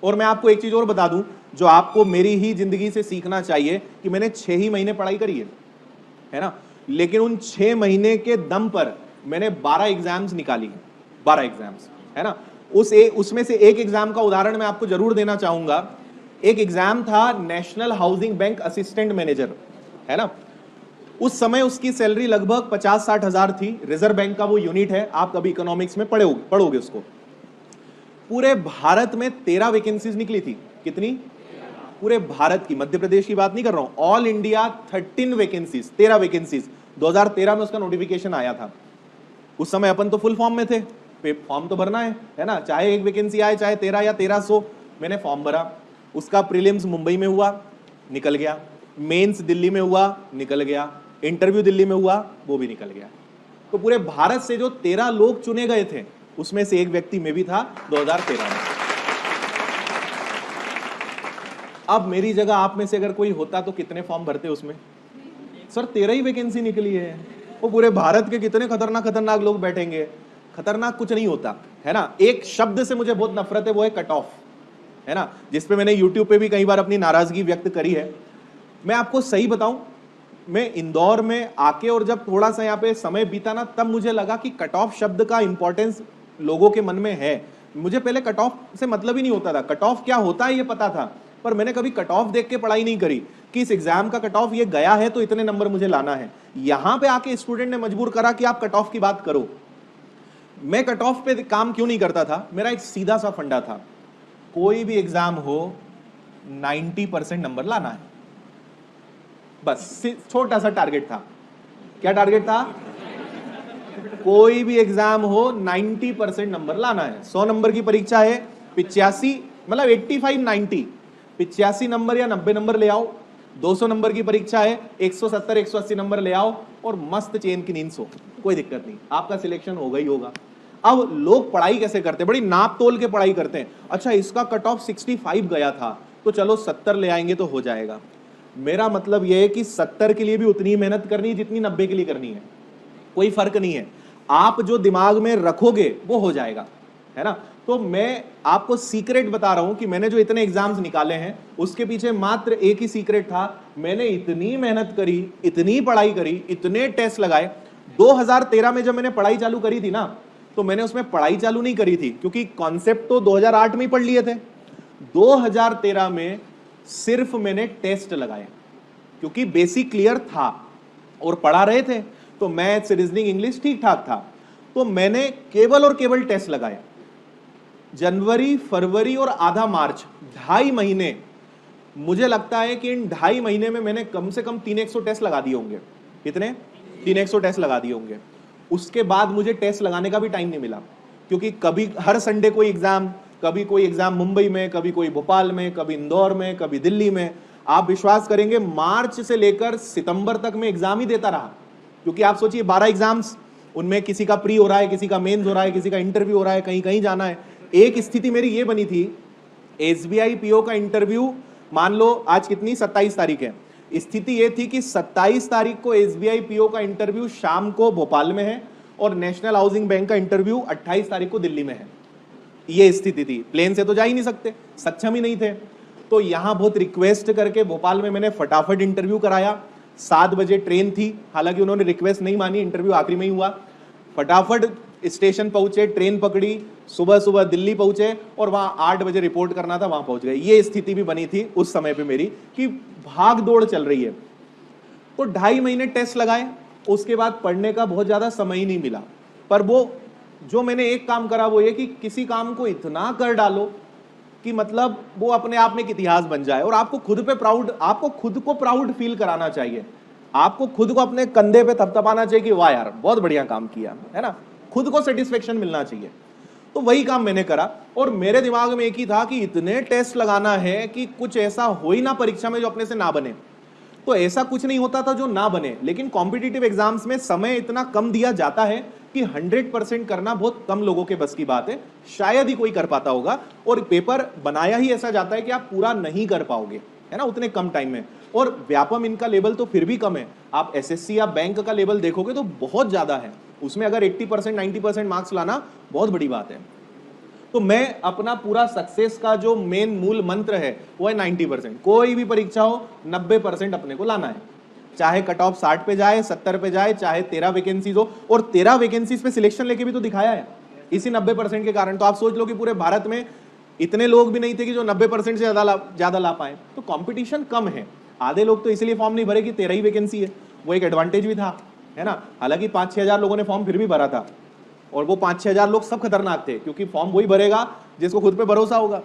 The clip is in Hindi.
और मैं आपको एक चीज और बता दूं जो आपको मेरी ही जिंदगी से सीखना चाहिए कि मैंने 6 ही महीने पढ़ाई करी है ना, लेकिन उन 6 महीने के दम पर मैंने 12 एग्जाम्स निकाली है, 12 एग्जाम्स, है ना। उसमें से एक एग्जाम का उदाहरण मैं आपको जरूर देना चाहूंगा। एक एग्जाम था national housing bank assistant manager, है ना। उस समय उसकी सैलरी लगभग 50-60 हजार थी। रिजर्व बैंक का वो यूनिट है, आप कभी इकोनॉमिक्स में पढ़ोगे उसको। पूरे भारत में 13 वैकेंसीज निकली थी। कितनी? पूरे भारत की, मध्य प्रदेश की बात नहीं कर रहा हूं, ऑल इंडिया 13 वैकेंसीज, 13 वैकेंसीज। 2013 में उसका नोटिफिकेशन आया था। उस समय अपन तो फुल फॉर्म में थे, फॉर्म तो भरना है ना, चाहे एक वैकेंसी आए चाहे 13 या 1300। मैंने फॉर्म भरा, उसका प्रीलिम्स मुंबई में हुआ, निकल गया। मेंस दिल्ली में हुआ, निकल गया। इंटरव्यू दिल्ली में हुआ, वो भी निकल गया। तो पूरे भारत से जो 13 लोग चुने गए थे, उसमें से एक व्यक्ति में भी था 2013 में। अब मेरी जगह आप में से अगर कोई होता तो कितने फॉर्म भरते उसमें? सर 13 ही वैकेंसी निकली है। वो पूरे भारत के कितने खतरनाक खतरनाक लोग बैठेंगे। खतरनाक कुछ नहीं होता, है ना। एक शब्द से मुझे बहुत नफरत है, वो है कट ऑफ, है ना, जिसपे मैंने यूट्यूब पे भी कई बार अपनी नाराजगी व्यक्त करी है। मैं आपको सही बताऊं, मैं इंदौर में आके और जब थोड़ा सा यहाँ पे समय बीता ना, तब मुझे लगा कि कट ऑफ शब्द का इंपॉर्टेंस लोगों के मन में है। मुझे पहले कट ऑफ से मतलब ही नहीं होता था, कट ऑफ क्या होता है ये पता था, पर मैंने कभी कट ऑफ देख के पढ़ाई नहीं करी कि इस एग्जाम का कट ऑफ ये गया है तो इतने नंबर मुझे लाना है। यहां पे आके स्टूडेंट ने मजबूर करा कि आप कट ऑफ की बात करो। मैं कट ऑफ पे काम क्यों नहीं करता था? मेरा एक सीधा सा फंडा था, कोई भी एग्जाम हो 90% नंबर लाना है, बस छोटा सा टारगेट था। क्या टारगेट था? कोई भी एग्जाम हो 90% नंबर लाना है। 100 नंबर की परीक्षा है, 85 मतलब 85-90, 85 नंबर या 90 नंबर ले आओ। 200 नंबर की परीक्षा है, 170-180 नंबर ले आओ और मस्त चैन की नींद सो, कोई दिक्कत नहीं, आपका सिलेक्शन होगा ही होगा। अब लोग पढ़ाई कैसे करते हैं? बड़ी नाप तोल के पढ़ाई करते हैं। अच्छा, इसका कट ऑफ 65 गया था तो चलो 70 ले आएंगे तो हो जाएगा। मेरा मतलब यह है कि 70 के लिए भी उतनी मेहनत करनी है जितनी 90 के लिए करनी है, कोई फर्क नहीं है। आप जो दिमाग में रखोगे वो हो जाएगा, है ना। तो मैं आपको सीक्रेट बता रहा हूं कि मैंने जो इतने एग्जाम्स निकाले हैं उसके पीछे मात्र एक ही सीक्रेट था। मैंने इतनी मेहनत करी, इतनी पढ़ाई करी, इतने टेस्ट लगाए। 2013 में जब मैंने पढ़ाई चालू करी थी ना, तो मैंने उसमें पढ़ाई चालू नहीं करी थी क्योंकि कॉन्सेप्ट तो 2008 में ही पढ़ लिए थे। 2013 में सिर्फ मैंने टेस्ट लगाए क्योंकि बेसिक क्लियर था और पढ़ा रहे थे, तो मैथ्स, रीजनिंग, इंग्लिश ठीक ठाक था। तो मैंने केवल और केवल टेस्ट लगाए। जनवरी, फरवरी और आधा मार्च, 2.5 महीने, मुझे लगता है कि इन 2.5 महीने में मैंने कम से कम 300 टेस्ट लगा दिए होंगे। कितने? 300 टेस्ट लगा दिए होंगे। उसके बाद मुझे टेस्ट लगाने का भी टाइम नहीं मिला क्योंकि कभी हर संडे कोई एग्जाम, कभी कोई एग्जाम मुंबई में, कभी कोई भोपाल में, कभी इंदौर में, कभी दिल्ली में। आप विश्वास करेंगे, मार्च से लेकर सितंबर तक मैं एग्जाम ही देता रहा क्योंकि आप सोचिए 12 एग्जाम्स, उनमें किसी का प्री हो रहा है, किसी का मेंस हो रहा है, किसी का इंटरव्यू हो रहा है, कहीं कहीं जाना है। एक स्थिति मेरी ये बनी थी, एसबीआई पीओ का इंटरव्यू, मान लो आज कितनी, 27 तारीख है। स्थिति ये थी कि 27 तारीख को एसबीआई पीओ का इंटरव्यू शाम को भोपाल में है और नेशनल हाउसिंग बैंक का इंटरव्यू 28 तारीख को दिल्ली में है। ये स्थिति थी, प्लेन से तो जा ही नहीं सकते, सक्षम ही नहीं थे। तो यहां बहुत रिक्वेस्ट करके भोपाल में मैंने फटाफट इंटरव्यू कराया। 7 बजे ट्रेन थी, हालांकि उन्होंने रिक्वेस्ट नहीं मानी, इंटरव्यू आखिरी में ही हुआ। फटाफट स्टेशन पहुंचे, ट्रेन पकड़ी, सुबह सुबह दिल्ली पहुंचे और वहां 8 बजे रिपोर्ट करना था, वहां पहुंच गए। ये स्थिति भी बनी थी उस समय पे मेरी कि भाग दौड़ चल रही है। तो 2.5 महीने टेस्ट लगाए, उसके बाद पढ़ने का बहुत ज्यादा समय ही नहीं मिला। पर वो जो मैंने एक काम करा वो ये कि किसी काम को इतना कर डालो कि मतलब वो अपने आप में एक इतिहास बन जाए और आपको खुद पे प्राउड, आपको खुद को प्राउड फील कराना चाहिए। आपको खुद को अपने कंधे पे थपथपाना चाहिए कि वाह यार बहुत बढ़िया काम किया, है ना। खुद को सेटिस्फेक्शन मिलना चाहिए। तो वही काम मैंने करा और मेरे दिमाग में एक ही था कि इतने टेस्ट लगाना है कि कुछ ऐसा हो ही ना परीक्षा में जो अपने से ना बने। तो ऐसा कुछ नहीं होता था जो ना बने, लेकिन कॉम्पिटिटिव एग्जाम्स में समय इतना कम दिया जाता है कि 100% करना बहुत कम लोगों के बस की बात है, शायद ही कोई कर पाता होगा। और पेपर बनाया ही ऐसा जाता है कि आप पूरा नहीं कर पाओगे, है ना, उतने कम टाइम में। और व्यापम इनका लेवल तो फिर भी कम है। आप एसएससी या बैंक का लेवल देखोगे तो बहुत ज्यादा है, उसमें अगर 80% 90% मार्क्स लाना बहुत बड़ी बात है। तो मैं अपना पूरा सक्सेस का जो मेन मूल मंत्र है वो है 90%। कोई भी परीक्षा हो 90% अपने को लाना है, चाहे कट ऑफ 60 पे जाए, 70 पे जाए, चाहे 13 वैकेंसीज हो। और 13 वैकेंसीज पे सिलेक्शन लेके भी तो दिखाया है इसी 90% के कारण। तो आप सोच लो कि पूरे भारत में इतने लोग भी नहीं थे कि जो 90% से ज्यादा ला पाए। तो कंपटीशन कम है। आधे लोग तो इसलिए फॉर्म नहीं भरे कि 13 ही वैकेंसी है, वो एक एडवांटेज भी था, है ना। हालांकि 5-6 हजार लोगों ने फॉर्म फिर भी भरा था, और वो 5-6 हजार लोग सब खतरनाक थे, क्योंकि फॉर्म वही भरेगा जिसको खुद पे भरोसा होगा।